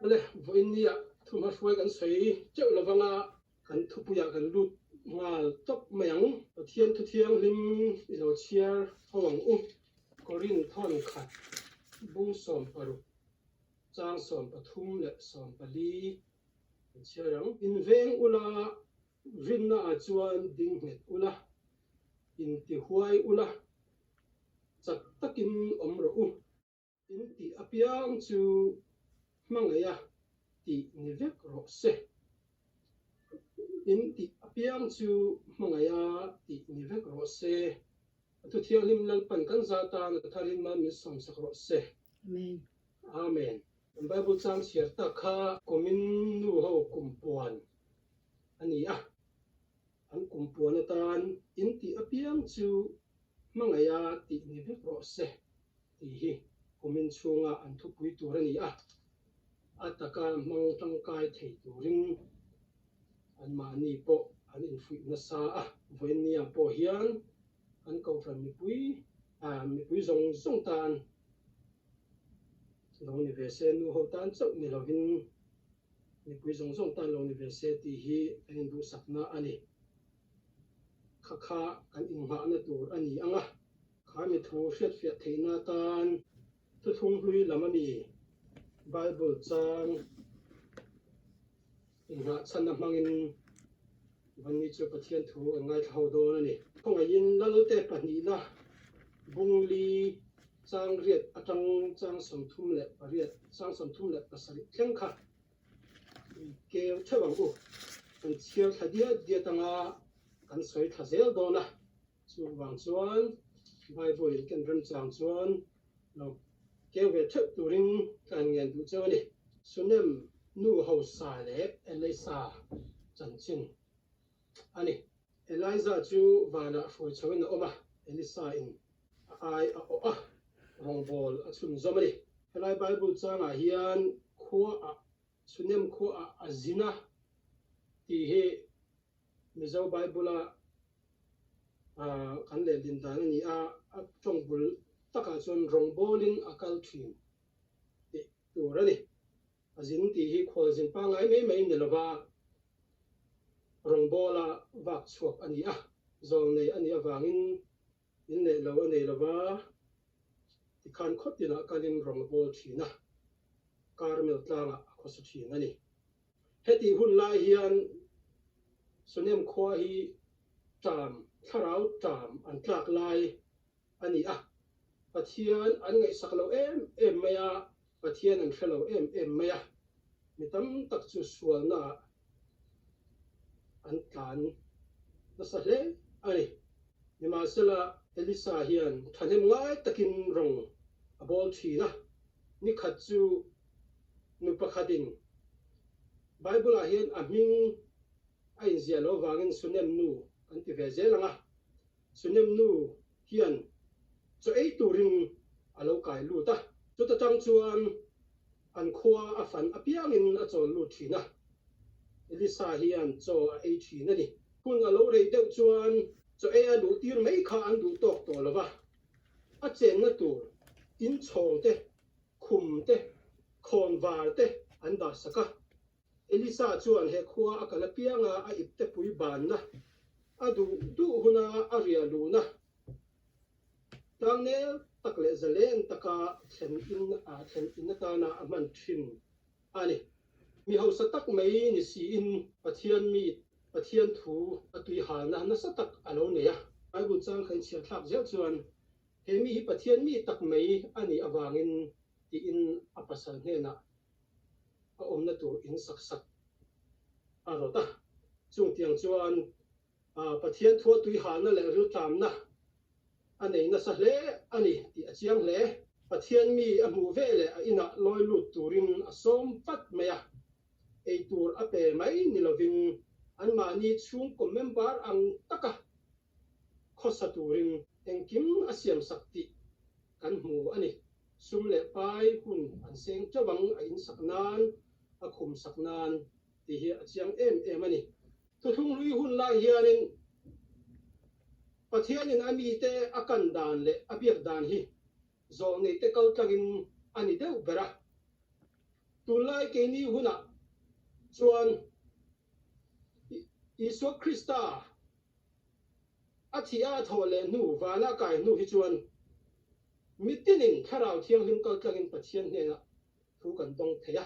ale voinia thuma fuai kan sei cheu lawanga kan thupuya kan lut ngal tok mayang thian thu thiang lim ilo chiar hawang korin thon khat bung som paru chang som pathum le som pali chiarang in veng ula rinna achuan ding het ula in ti huai ula chak takin omro in ti apiang chu mangaya ti nivek ro se in ti apiang chu mangaya ti nivek ro se tu thiang lim lal pan kan zata na tharin ma mi som sak ro se amen amen Bible chang siar ta kha komin nu ho kumpuan ani an kumpuan tan in ti apiang chu mangaya ti nivek ro se ti hi komin chunga an thu pui tur ani ataka mang tangkai thei turin an mani po an infui na sa voinia po hian an ko from mi pui zong tan lo ni ve se nu ho tan chau ni lovin mi pui zong tan lo ni ve se ti hi an du sakna ani kha kan in ma na tur ani anga kha mi thu fiat theina tan tu thung hlui lamani Bible chang inga channa mangin vanni chu pathian thu angai thau do ni khonga yin lalte pani na bungli chang riat atang chang samthum le pariat chang samthum le pasari thengkha ke thawang kan chiar thadia dia tanga kan soi thazel do na chu wang chuan Bible kan ram chang chuan no ke ve thep turing kan ngen du chawani sunem nu ho sa le elisa chanchin ani Eliza chu wana foi chawin oma Elisa in ai a rongbol achun zomani helai Bible changa hian khuwa sunem khuwa azina ti he mizo Bible kan le din dan ni chongbul taka chon rongbolin akal thin ti turani azin ti hi khwalzin pa ngai mai ni lova rongbola vak chuak ani zol nei ani awangin in nei lova ti khan khotina kalin rongbol thina karmel tlanga khosu thina ni heti hun lai hian sunem khwa hi tam tharau tam an tlak lai ani pathian an ngai saklo em maya pathian an fellow em maya mitam tak chu sual na an tan na sa hle ani ni ma sela Elisa hian thanem ngai takin rong abol thina ni khat chu nu pakhatin Bible hian aming ai zialo wangin sunem nu an ti ve zelanga sunem nu hian cho ei turin alo kai lu ta chu ta chang chuan an khua a fan apiangin a chon lu thina Elisa hian cho ei thina ni kun alo rei deuh chuan cho ei a du tir mai kha an du tok to lova a chen na tur in chong te khum te khon war te an da saka Elisa chuan he khua a kala pianga a ip te pui ban na a du huna a ria lu na tangne takle zalen taka thlen in ta na aman thin ani mi ho satak mai ni si in pathian thu atui hal na satak alo ne ya ai bu chang khan sia thak zel chuan he mi hi pathian mi tak mai ani awangin ti in apasal ne na a omna tur in sak arota chung tiang chuan pathian thu tui hal na le ru tam na anei na sa hle ani ti achiang hle pathian mi amu ve le ina loi lut turin asom pat maya ei tur ape mai ni lovin an mani chung komembar ang taka khosa turin engkim asiam sakti kan mu ani sum le pai hun an seng chawang a in saknan a khum saknan ti hi achiang em ani tu thung lui hun lai hianin pathianin ami te akan dan le abiak dan hi zol nei te kal tlangin ani deuh bera tu lai ke ni huna chuan Isu Krista athia thole nu wala kai nu hi chuan mitinin tharau thiang lim kal tlangin pathian hne na thu kan dong theya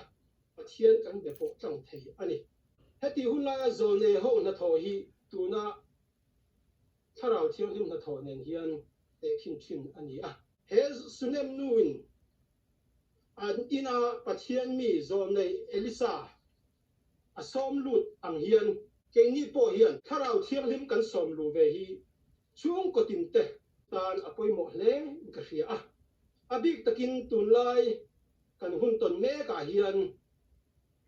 pathian kan be po tlang thei ani heti hunla zone ho na tho hi tuna tharau thiang lim na tho nen hian te khin thin ani a he sunem nuin an ina pathian mi zone Elisa asom lut ang hian ke ni po hian tharau thiang lim kan som lu ve hi chung ko tin te tan apoi mo hle ka ria a abik takin tun lai kan hun ton me ka hian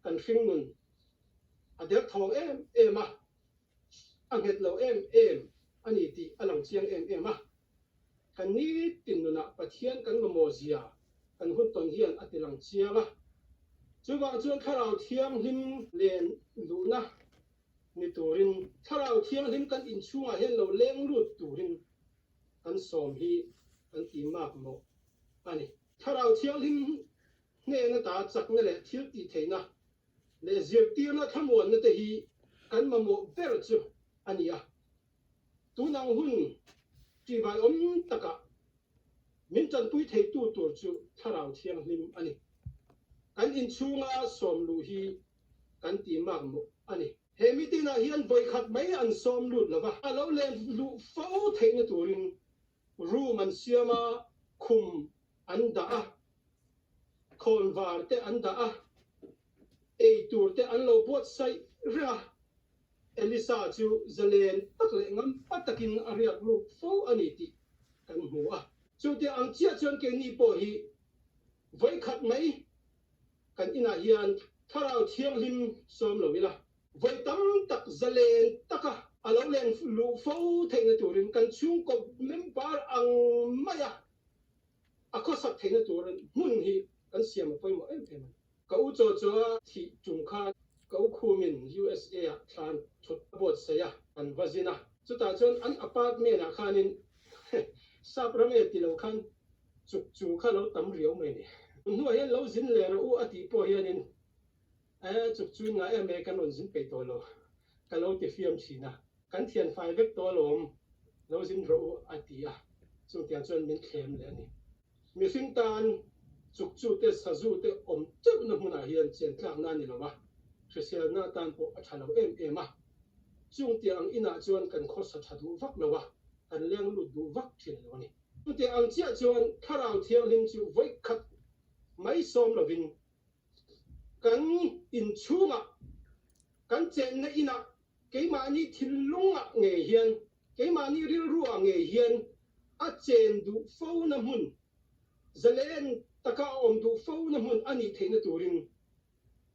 kan hring nun ader thong em a anget lo em ani ti alang chiang em a kan ni tin nuna pathian kan mo zia kan hun ton hian atilang chianga chuwa chuan tharau thiang lim len luna ni turin tharau thiang lim kan in chunga hen lo leng lut turin kan som hi kan ti mak mo ani tharau thiang lim ne na ta chak na le thil ti theina le zir tir na thamon na te hi kan ma mo ber chu ani a tu nang hun ti vai om taka min chan pui thei tu tur chu tharau thiang lim ani kan in chunga som lu hi kan ti mak mo ani he mitina hian voi khat mai an som lut lova alo le lu fo theina turin ru man siama khum anda a khon var te anda a ei tur te an lo bot sai ra Elisa chu zalen tak le ngam patakin ariak lu fo ani ti kan hu a chu te ang chia chuan ke ni po hi voi khat mai kan ina hian tharau thiang lim som lo wila voi tam tak zalen taka alo len lu fo theina turin kan chung ko member ang maya akosak theina turin mun hi kan siam poi mo em ka u cho cho thi chung kha ka u khumin USA a than thut bot saya an vazina chuta chon an apartment a khanin saprame ti lo khan chu kha lo tam riau mai ni nu hian lo zin le ro u ati po hianin chu nga em kan on zin pe to lo ka lo ti fiam china kan thian fai vek to lom lo zin ro ati a chu tiang chon min khlem le ni mi sing tan chu te sazu te om chu na huna hian chen tlak na ni lo ba Christian na tan po a thalo em a chung tiang ina chuan kan kho sa thadu vak lo wa kan leng lu du vak thin lo ni chu te ang chia chuan tharau thiang lim chu voi khat mai som lovin kan in chunga kan chen na ina keimani thillunga nge hian keimani rilruwa nge hian a chen du fo na mun zalen taka om du fo na mun ani theina turin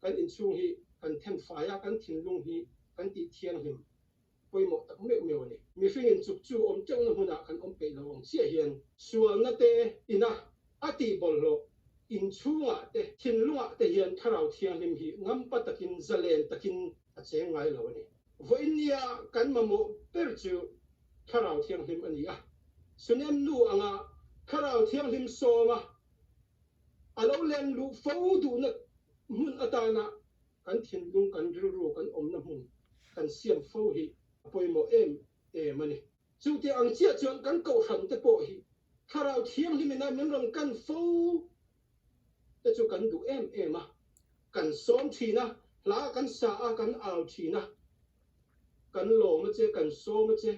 kan in chung hi kan them faya kan thillung hi kan ti thiang him poi mo tak me me ni mi fing in chuk chu om chang na huna kan om pe lo ong sia hian sual na te ina ati bol lo in chunga te thillunga te hian tharau thiang lim hi ngam patakin zalen takin a che ngai lo ni voinia kan mamo per chu tharau thiang lim ani a sunem nu anga tharau thiang lim soma alo len lu fo du na mun atana kan thillung kan ru kan om na mun kan siam fo hi poi mo em ani chu te ang chia chuan kan ko hran te po hi tharau thiang lim na men ron kan fo te chu kan du em a kan som thina la kan sa a kan al thina kan lo ma che kan so ma che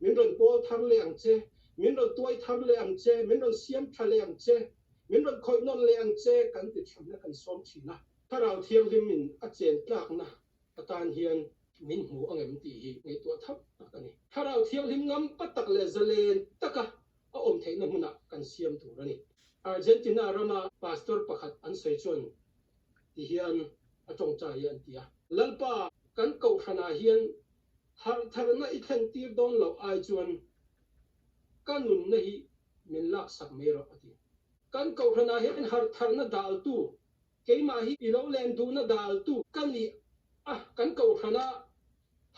min ron pol thar le ang che min ron tuai thar le ang che min ron siam thar le ang che min ron khoi non le ang che kan ti tham na kan som thina tharau thiang lim min a chen tlak na atan hian min hu angem ti hi ngai to thap takani tharau thiang lim ngam patak le zalen taka a om theina huna kan siam tu rani Argentina rama pastor pakhat an sei chon ti hian a tong cha hian tia lalpa kan ko thana hian har tharna I thlen tir don lo ai chuan kanun na hi min lak sak me ro ati kan ko thana hian har tharna dal tu keima hi ilo len du na dal tu kan ni kan ko thana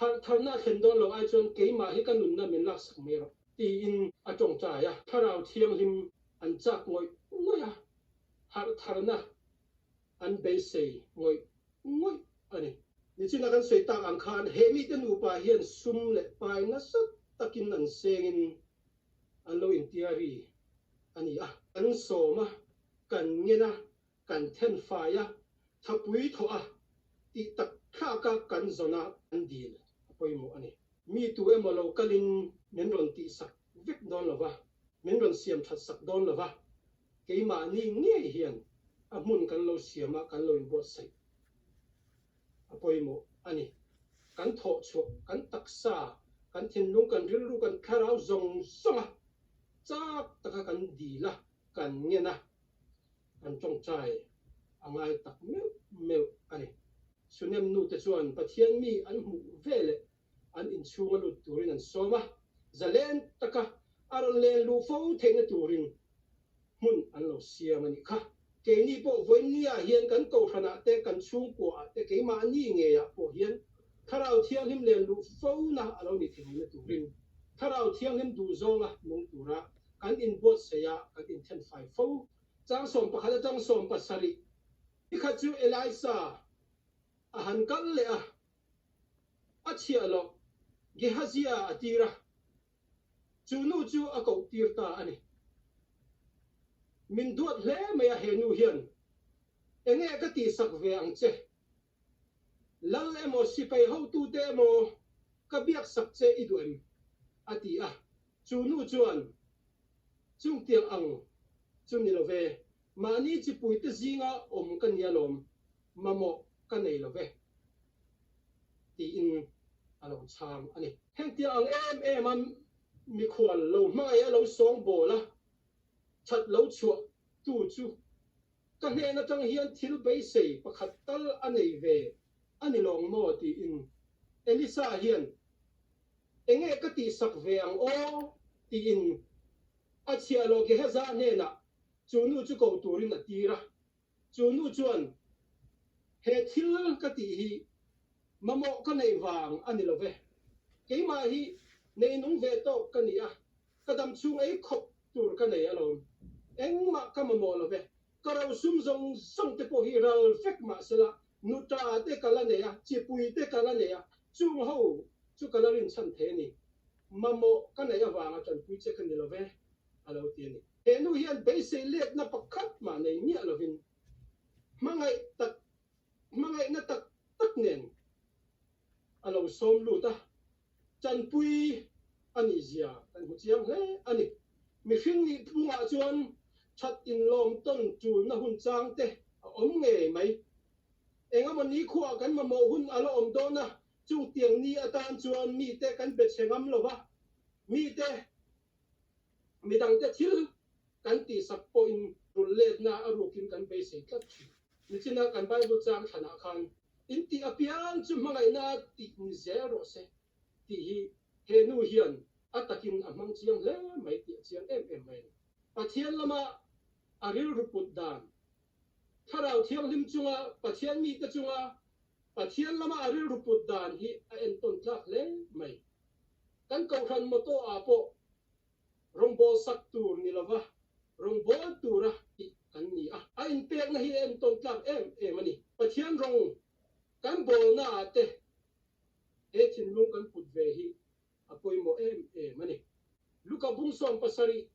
har tharna thlen don lo ai chuan keima hi kanun na min lak sak me ro ti in a tong cha ya tharau thiang lim an chak ngoi noya har tharna an be sei ngoi ani ni china kan sei tak ang khan he mi te nu pa hian sum le pai na sat takin an sengin an lo in tiari ani an soma kan ngena kan then faya thapui tho ti tak kha ka kan zona an dil poimo ani mi tu emo lo kalin men ron ti sak vek don lova men ron siam that sak don lova ke ma ni nge hian amun kan lo siama kan lo in bo sai apoimo ani kan tho chu kan taksa kan thin lung kan ril ru kan kharau zong songa chak taka kan dila kan ngena an chong chai angai tak meu ani sunem nu te chuan pathian mi an mu vele an in chunga lu turin an soma zalen taka aron len lu fo thena turin mun an lo siam ani kha ke ni po voinia hian kan ko thana te kan chung ko te ke ma ni nge ya po hian tharau thiang him len lu fo na alo ni thengina turin tharau thiang him du zonga mong tura kan in bot seya kan in ten fai fo chang som pakhala chang som pasari ikhachu elisa ahan kal le achia lo gehazia atira chunu chu ako tirta ani min duat hle maya henu hian enge ka ti sak ve ang che lal emo sipai ho tu te mo ka biak sak che iduem ati chunu chuan chung tiang ang chung ni lo ve mani chi pui te zinga om kan ya lom mamo kan nei lo ve ti in alo cham ani heng tiang ang man mi khwal lo mai lo song bo la chat lo chu tu chu ka he na tang hian thil bei sei pakhat tal anei ve ani long mo ti in elisa hian enge ka ti sak ve ang o ti in achia lo ge heza ne na chunu chu ko turin atira chunu chuan he thil ka ti hi mamo ka nei wang ani lo ve ke ma hi nei nung ve to ka ni kadam chung ei khop tur ka nei alon eng ma ka mamo lo ve karau sum zong song te po hi ral fek ma sela nuta te kala ne chi pui te kala ne chung ho chu kala rin chan the ni mamo ka nei wang chan pui che kan ni lo ve alo ti ni he nu hian be se let na pakhat ma nei ni alovin mangai na tak nen alo som lu ta chan pui ani zia kan hu chiam hle ani mi hring ni punga chuan chat in lom ton chu na hun chang te om nge mai enga mon ni khuwa kan ma mo hun alo om do na chung tiang ni atan chuan mi te kan bet sengam lo wa mi te mi dang te thil kan ti sak po in rulet na arukin kan be se tlat ni china kan bible chang thana khan in ti apian chu mangai na ti zero se ti hi he nu hian atakin amang chiang le mai ti chiang em mai pathian lama aril ruput dan tharau thiang lim chunga pathian mi te chunga pathian lama aril ruput dan hi en ton tlak le mai kan ko than mo to apo rongbo sak tur ni lova rongbo tura kan ni in pek na hi en ton tlak em ani pathian rong kan bol na ate e chin lung kan put ve hi apoi mo mani luka bung som pasari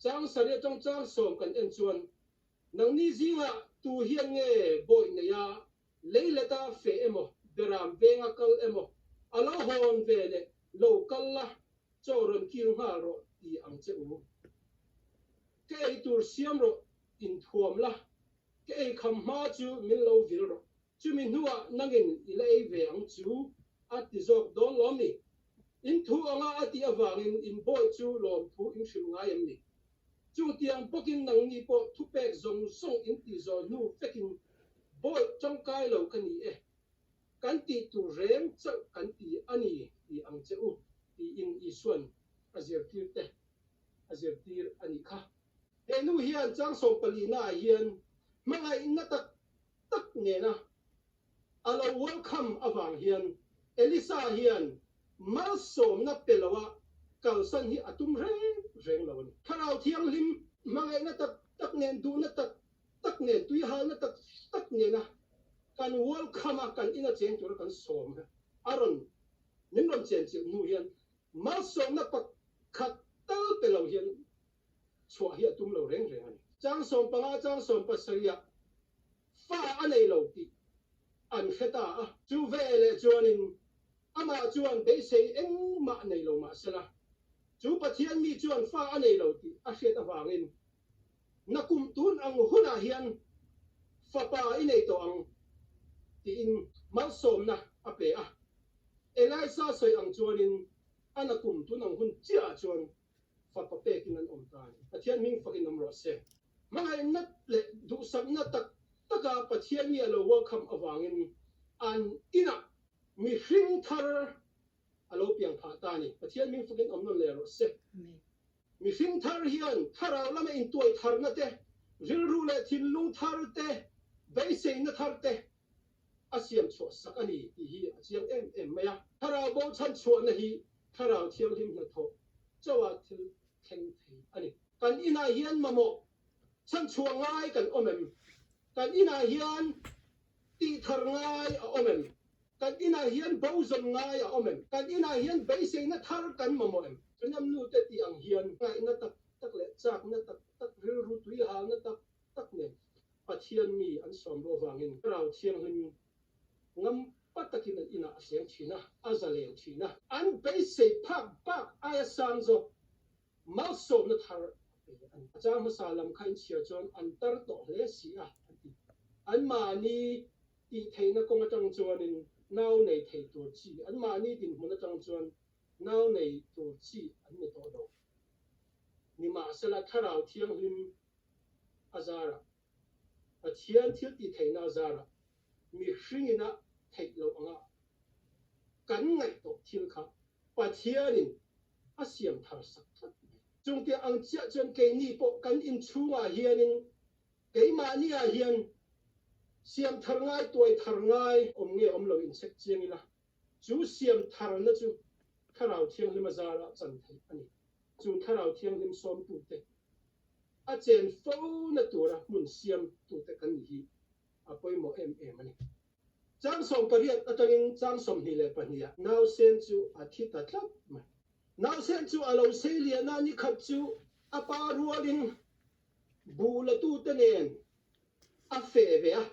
chang sare tong chang som kan en chuan nang ni zinga tu hian nge boy ne ya leilata fe emo beram venga kal emo alo hon vele local la choron kil ha ro ti ang che u ke tur siam ro in thuam la ke kham ma chu min lo vil ro chu min huwa nangin ilei ve ang chu ati zok don lom ni in thu anga ati awangin in boy chu lom thu in shil ngai em ni chu tiang pokin nang ni po thu pek zong song in ti zo nu fekin boy chong kai lo kani kan ti tu rem chau kan ti ani ti ang che u ti in isuan azir tir ani kha enu hian chang som palina hian mangai na tak ne na alo welcome awang hian elisa hian mal som na pelawa kalsan hi atum reng lo ni tharau thiang lim mangai na tak nen du na tak tak ne tui hal na tak ne na kan wal khama kan ina cheng tur kan som aron min ron chen chi nu hian mal som na pak khat tal pe lo hian chua hi atum lo reng reng ani chang som panga chang som pasaria fa anei lo ti an kheta chu vele chuanin ama chuan be sei eng ma nei lo ma sala chu pathian mi chuan fa anei lo ti a hret awangin nakum tun ang huna hian fa pa inei to ang ti in mal som na ape Elisa soi ang chuanin anakum tun ang hun chia chuan fa pa pe kin an om tan pathian ming fakin om ro se mangai nat le du sam na taka pathian mi alo welcome awangin an ina mi hring thar alo piang pha ta ni pathian ming fakin om no le ro se mi hring thar hian thara lama in tuai thar na te ril ru le thin lung thar te bei sei na thar te asiam cho sakani hi achiang em maya thara bo chan cho na hi thara thiam him na tho chawa thil theng thei ani kan ina hian mamo chan chuang ngai kan omem kan ina hian ti thar ngai a omem kan ina hian bo zon ngai a omem kan ina hian bei sei na thar kan mamo em chunam nu te ti ang hian ngai na tak le chak na tak ril ru tui hal na tak ne pathian mi an som ro wangin rau thiang hin ngam patakin ina asyang china azaleng china an bei sei pak aya sang zo mal som na thar achang masalam khain chia chon antar to le si an mani ti theina kong atang chuanin nau nei thei tur chi an mani din hmun atang chuan nau nei tur chi an ni to do ni ma sala tharau thiang him azara pathian thil ti theina azara mi hringina thei lo anga kan ngai to thil kha pathianin asiam thar sak that chung te ang chia chen ke ni po kan in chunga hianin ke ma ni a hian siam thar ngai toy thar ngai om nge om lo in sek chiang ila chu siam thar na chu tharau thiang lim azara chan thei ani chu tharau thiang lim som tu te a chen fo na tura mun siam tu te kan hi apoi mo em ani chang som pariat atangin chang som hi le pania now sen chu athita tlap ma now sen chu alo selia na ni khat chu apa rualin bula tu tenen a fe ve a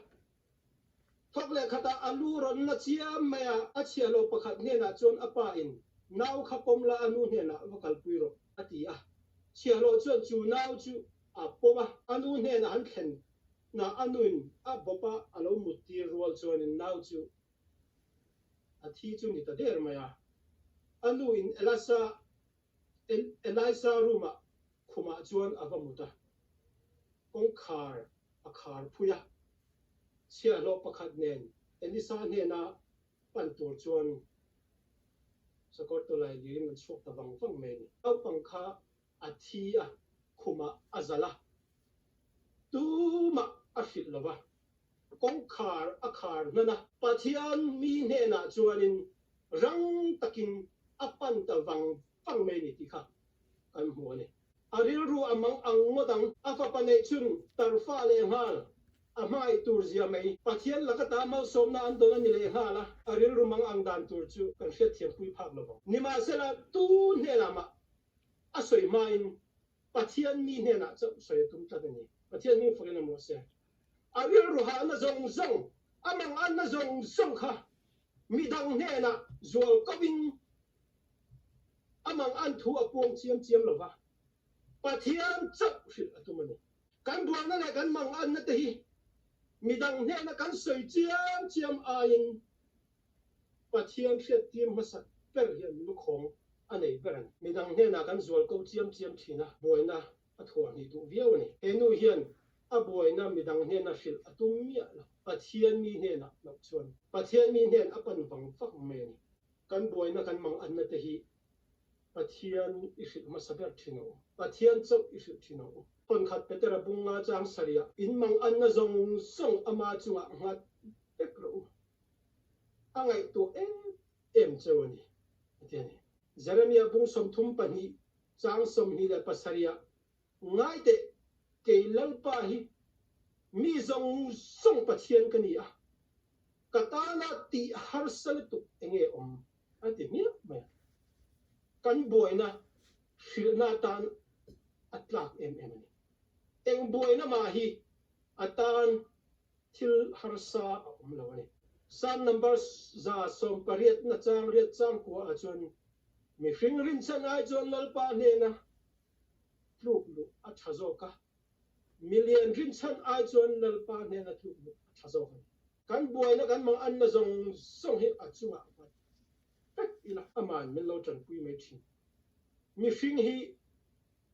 thok le khata alu ron na chia maya a chia lo pakhat ne na chon apa in now khapom la anu ne na vakal puiro ati a chia lo chon chu now chu a poma anu ne na han khen na anuin a bopa alo muti rual chuan in nau chu a thi chu ni ta der maya anuin elasa ruma khuma chuan avamuta kong khar a khar phuya chia lo pakhat nen elisa ne na pan tur chuan sakor to lai lim an chok ta wang me ni au pangkha a thi a khuma azala tu ma afit lova kong khar a khar nana pathian mi ne na chuanin rang takin apan ta wang me ni ti kha kan hu ani aril ru amang ang modang afa pane chun tarfa le hal amai tur zia mai pathian lakata mal som na andon ani le hala aril ru mang ang dan tur chu kan hret thiam pui phak lova ni ma sela tu ne lama asoi main pathian mi ne na chau soi tum ta ni pathian mi fokin mo se aril ru ha na zong amang an na zong kha midang ne na zual kawin amang an thu apong chiam lova pathian chau hrit atumani kan buan na le kan mang an na te hi midang ne na kan soi chiam ain pathian hret tim masa per hian lu khong anei beran midang ne na kan zual ko chiam thina boina athua ni tu viau ni enu hian a boina midang ne na hil atum mi la pathian mi ne na lo chuan pathian mi ne apan wang fak me ni kan boina kan mang an na te hi pathian ihrit masaber thino pathian chau ihrit thino kon khat petera bunga chang saria in mang an na zong song ama chunga ngat ekro angai to em chawani atiani Jeremia bung som thum pani chang som hi la pasaria ngai te ke lalpa hi mi zong song pathian kani a katana ti har sal tu enge ati mi ma kan boina na tan atlak em ni eng boina ma hi atan thil harsa lawani san number za som pariat na chang riat chang ko a chon mi hring rin chan ai chon lalpa ne na lu a thazoka million rin chan ai chon lalpa ne na lu thazoka kan boina kan mang an na zong song hi a chunga tak ila aman min lo chan pui mai thi mi hring hi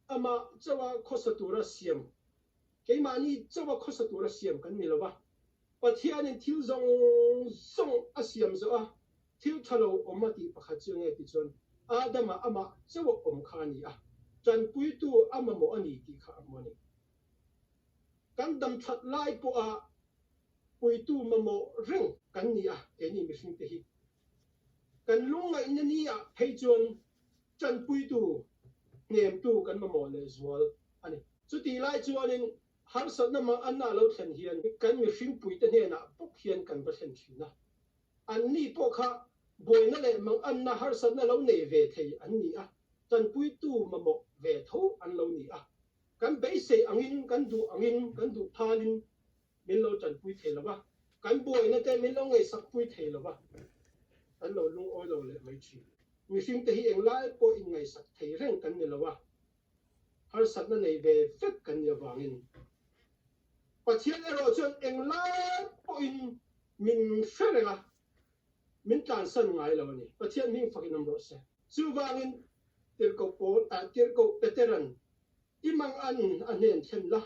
ama chawa khosatura siam keimani chawa khosatura siam kan mi lawa pathian in thil zong song asiam zo a thil thalo omati pakha chinge ti chon adama ama chawa khani a chan pui tu ama mo ani ti kha amoni kan dam that lai po a pui tu mamo reng kan ni a eni mi hring te hi kan lungai na ni a phei chon chan pui tu nem tu kan mamo le zwal ani chu ti lai chuanin har sat na ma anna lo thlen hian kan mi hring pui te ne na pok hian kan ba thlen thina an ni po kha boina le mang anna har sat na lo nei ve thei an ni a chan pui tu mamo ve tho an lo ni a kan be se angin kan du thalin min lo chan pui thei lawa kan boina te min lo ngei sak pui thei lawa an lo lung oi lo le mai chi mi hring te hi eng lai po in ngei sak thei reng kan ni lawa har sat na nei ve fek kan ya wangin pathian ero chon eng lai po in min ferela min tan san ngai lo ni pathian min fakin nam ro se chu wangin tir ko po ta tir ko veteran imang an anen then la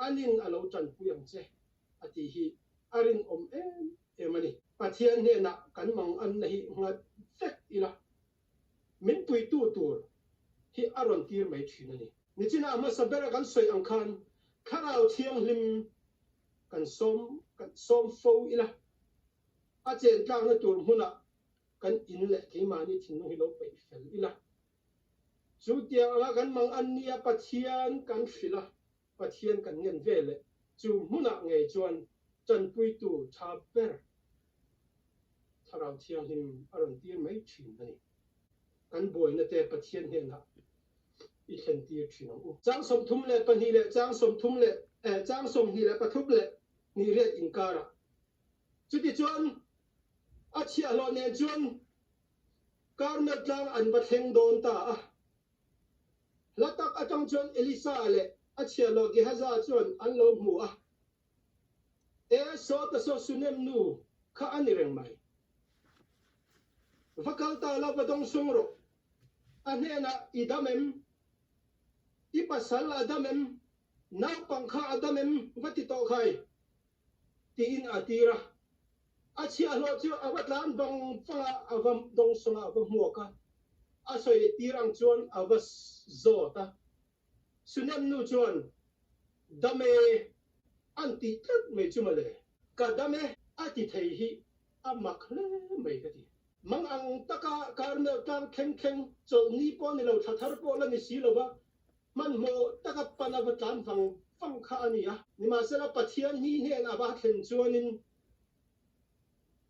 anin alo chan puyang che ati hi arin emani pathian ne na kan mang an na hi ngat fek ila min pui tu tur hi aron tir mai thina ni china ama sabera kan soi ang khan kharau thiang lim kan som fo ila a chen tlang na tur huna kan in le ke mani thin hi lo pe fel ila chu tia la kan mang an nia pathian kan fila pathian kan ngen vele chu huna ngei chuan chan pui tu tha ber tharau thiang lim aron tir mai thin ani kan boi na te pathian he na i thlen tir thin u chang som thum le pani le chang som thum le chang som hi le pathup le ni re in kara chu ti chuan a chia lo ne chuan karna tlang an ba theng don ta a latak atang chuan elisa le a chia lo gi haza chuan an lo mu a so ta so sunem nu kha ani reng mai vakal ta la ba dong sung ro anena idamem ipasal adamem na pangkha adamem vati to khai ti in atira achia lo chu awatlan bang fanga avam dong sunga avam muaka asoi tirang chuan avas zota sunem nu chuan dame anti tat me chumale ka dame ati thei hi amakhle me kati mang ang taka karna tang kheng chol ni po ni lo thathar po la ni si lo ba man mo taka panavatan fang kha ania ni ma sela pathian ni ne na ba thlen chuanin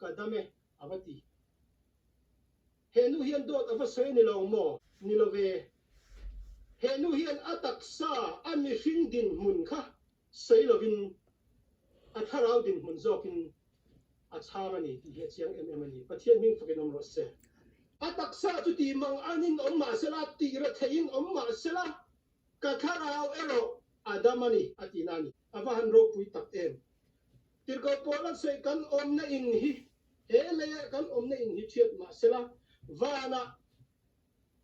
kadame avati henu hian dot avasoi ni lo mo ni lo ve henu hian ataksa ani hring din mun kha sei lovin atharau din mun zokin achhamani ti he chiang ani pathian min fakinom ro se ataksa chu ti mang anin omma sela ti ra thein omma sela ka tharau ero adamani atinani avahan ro pui tak em tirko pola sei kan omna in hi hele kan omna in hi thiat ma sela vana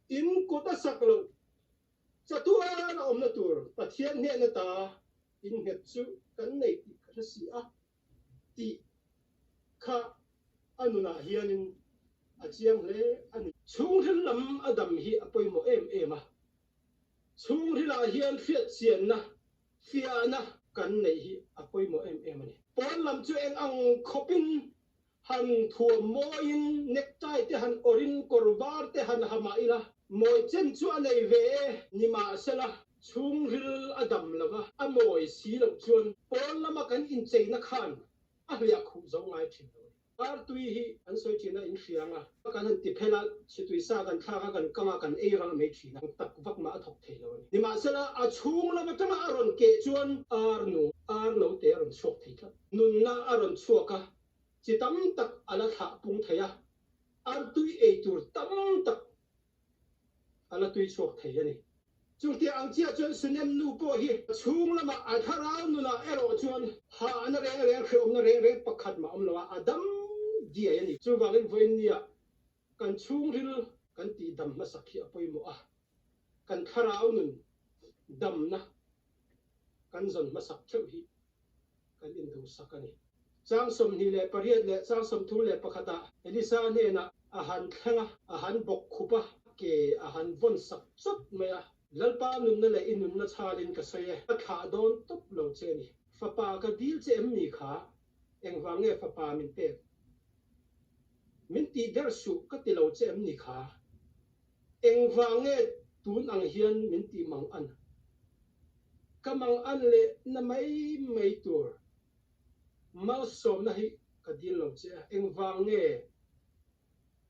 in kota saklo chatua na omna tur pathian ne na ta in het chu kan nei ti kha si a ti kha anuna hianin achiam le ani chung hil lam adam hi apoi mo em a chung hila hian fiat sian na fia na kan nei hi apoi mo em ani pon lam chu eng ang khopin han thua moin necktie te han orin korvar te han hama ila moi chen chu anei ve ni ma sela chung ril adam lava amoi si lo chuan pol lama kan in cheina khan a hlia khu zo ngai thin ar tui hi an soi china in hrianga kan han ti phela chitui sa kan thla kan kanga kan ei rang me thina tak vak ma thok thei lo ni ma sela a chung lama tama aron ke chuan ar no te ron chok thei tha nun na aron chuaka chi tam tak ala tha pung theya ar tui ei tur tam tak ala tui chok thei ani chung ti ang chia chuan sunem nu po hi chung lama a tharau nu na ero chuan ha an re khom na re pakhat ma om lawa adam dia yani chu wangin voin nia kan chung ril kan ti dam ma sakhi apoi mo a kan tharau nun dam na kan zon ma sak theu hi kan in du sakani chang som ni le pariat le chang som thu le pakhata elisa ne na a han thlanga a han bok khupa ke a han von sak chot maya lalpa nun na le inun na chalin ka soye a kha don top lo che ni fapa ka dil che em ni kha eng wange fapa min te min ti der su ka ti lo che em ni kha eng wange tun ang hian min ti mang an kamang an le na mai tur mal som na hi ka dil lo che eng wange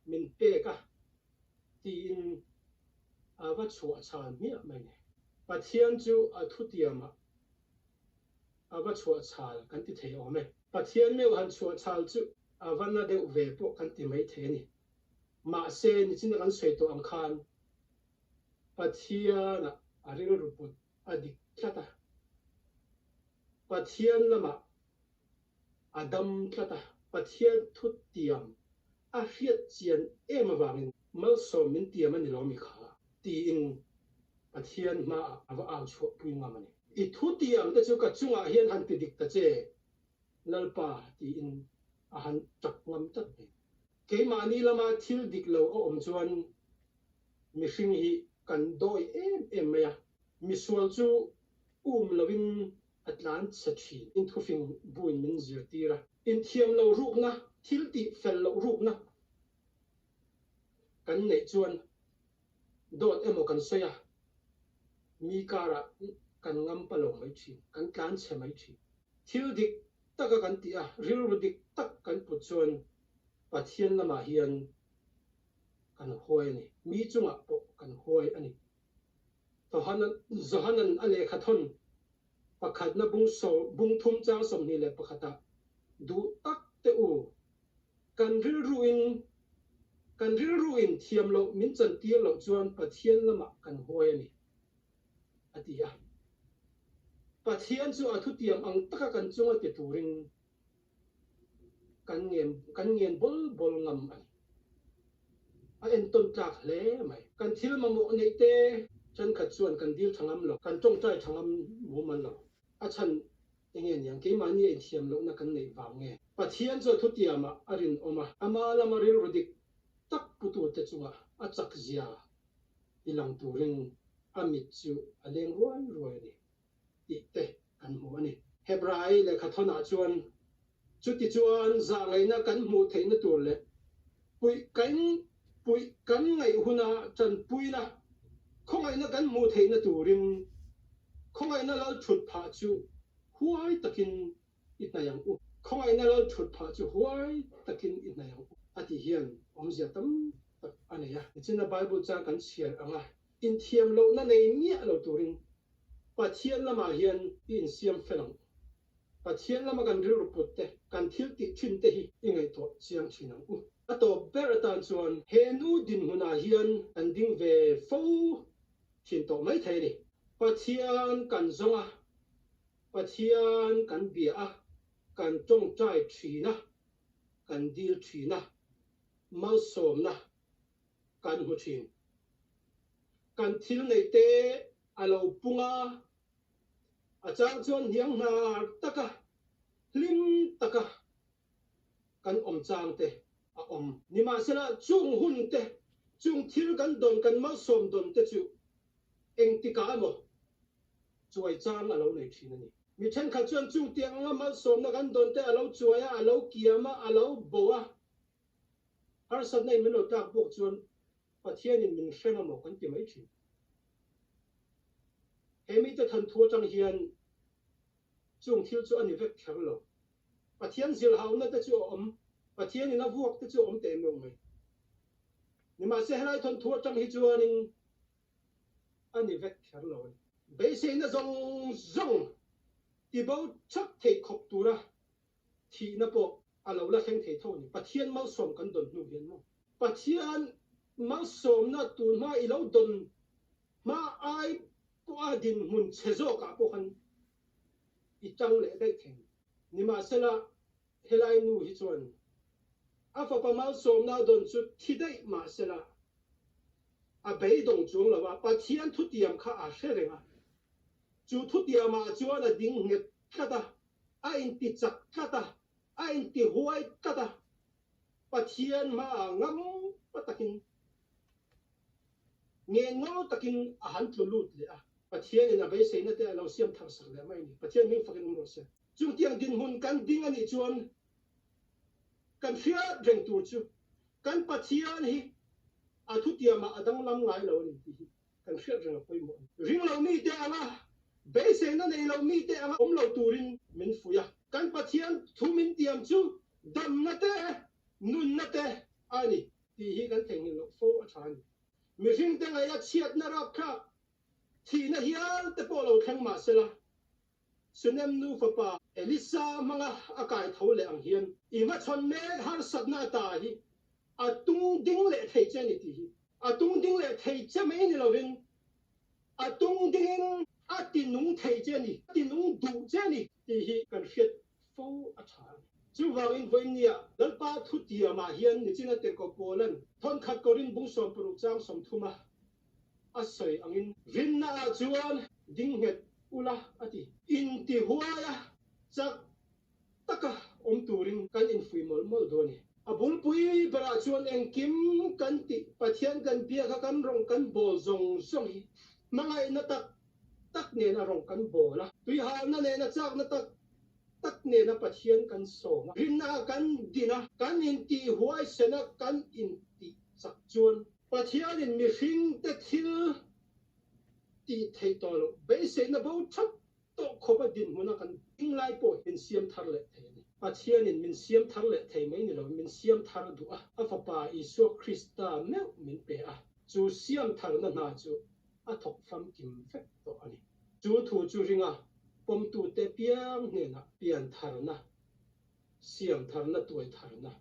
min pe ka ti in awa chua chan mi mai ne pathian chu a thu tiama awa chua chal kan ti thei ome pathian me han chua chal chu awana de ve po kan ti mai the ni ma se ni chin kan soi to ang khan pathian a ri ru put adik thata pathian lama adam thata pathian thu tiam a hiat chian em wangin mal som min tiam ani lo mi kha ti in pathian ma awa ang chua pui nga mani I thu tiam te chu ka chunga hian han ti dik ta che lalpa ti in a han tak ngam tak ni ke mani lama thil dik lo o om chuan mi hring hi kan doi em maya mi sual chu lovin atlan chathi in thu fing buin min zir tira in thiam lo rup na thil ti fel lo rup na kan nei chuan dot emo kan soya mi kara kan ngam palo mai thi kan tlan che mai thi thil dik taka kan ti a ril ru dik tak kan pu chuan pathian lama hian kan hoi ni mi chunga po kan hoi ani to hanan ale khathon pakhat na bung thum chang som ni le pakhata du tak te u kan ril ruin thiam lo min chan tir lo chuan pathian lama kan hoi ani atia pathian chu a thu tiam ang taka kan chunga ti turin kan ngem bol ngam ani a en ton tak hle mai kan thil ma mo nei te chan khat chuan kan dil thangam lo kan tong trai thangam mo man lo a chan engen yang ke mani en thiam lo na kan nei wang nge pathian chu thu tiama arin oma ama lama ril rodik tak putu te chunga a chak zia ilang turin amit chu aleng ruai ni ti te kan mu ani hebrai le khathona chuan chuti chuan za ngai na kan mu theina tur le pui kan ngai huna chan pui na khongai na kan mu theina turin khongai na lal thut pha chu huai takin itna yang u khongai na lal thut pha chu huai takin itna yang u ati hian omzia tam tak aneya china bible cha kan share anga in thiam lo na nei mia lo turin pathian lama hian in siam felang pathian lama kan ril ruput te kan thil ti thin te hi ingai to chiang thinang u ato beratan chuan he nu din huna hian an ding ve fo thin to mai thei ni pathian kan zonga pathian kan bia a kan tong trai thina kan dil thina mal som na kan hu thin kan thil nei te alo punga achang chuan hiang na taka lim taka kan om chang te a om nima sela chung hun te chung thil kan don kan mal som don te chu eng ti ka mo chuai chang alo nei thin ani mi then kha chuan chung tiang nga mal som na kan don te alo chuaya alo kiama alo boa har sat nei min lo tak bok chuan pathian in min hrenga mo kan ti mai thin hemi te than thua tang hian chung thil chu ani vek thar lo pathian zil hauna te chu om pathian ina vuak te chu om te mong mai ni ma se helai thon thua tang hi chuanin ani vek thar lo be se na zong zong ti bo chak thei khop tura thi na po alo la kheng thei tho ni pathian mau som kan don nu hian mo pathian mau som na tu ma ilo don ma ai po a din mun chezo ka po khan itang le dai theng ni ma sela helai nu hi chuan a fa pa mau som na don chu thi dai ma sela a bei dong chung lawa pathian thu tiam kha a hrenga chu thu tiam ma chuan a ding nget kata a in ti chak kata a in ti huai kata pathian ma ngam patakin nghe ngó takin a han tlulut le a pathian ina be se na te lo siam thar sak le mai ni pathian mi fakin mo se chung tiang din hun kan ding ani chuan kan fia reng tu chu kan pathian hi a thu tiam ma adang lam ngai lo ni ti kan fia reng poi mo ring lo mi te anga be se na nei lo mi te anga om lo turin min fuya kan pathian thu min tiam chu dam na te nun na te ani ti hi kan theng lo fo a than mi ring te ngai a chiat na rap kha thi na hial te po lo thang ma sela sunem nu fa pa elisa manga akai tho le ang hian i ma chon me har sat na ta hi atung ding le thei che ni ti hi atung ding le thei che me ni lo rin atung ding a ti nung thei che ni ti nung du che ni ti hi kan fiat fo a than chu wangin voinia dalpa thu tia ma hian ni china te ko polan thon khat korin bung som pru chang som thuma asoi angin rinna chuan ding het ula ati in ti huaya chak taka om turin kan in fui mol mol doni abul pui bara chuan engkim kan ti pathian kan pia kha kan rong kan bol zong zong hi mangai na tak ne na rong kan bola tui ha na ne na chak na tak ne na pathian kan soma rinna kan dina kan in ti huai sena kan in ti chak chuan pathian in mi hring te thil ti thei to lo be se na bo thap to khopa din huna kan ing lai po in siam thar le thei ni pathian in min siam thar le thei mai ni lo min siam thar du a fa pa isu krista me min pe a chu siam thar na na chu a thok fam kim fek to ani chu thu chu ringa pom tu te piang ne na pian thar na siam thar na tuai thar na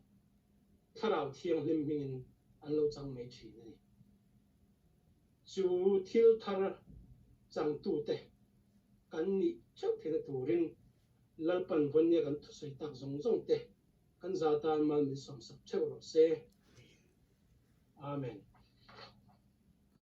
tharau thiang lim min an lo chang mai thi ni chu thil thar chang tu te kan ni chau the turin lalpan vonia kan thusai tak zong zong te kan zatan man mi som sak cheu lo se amen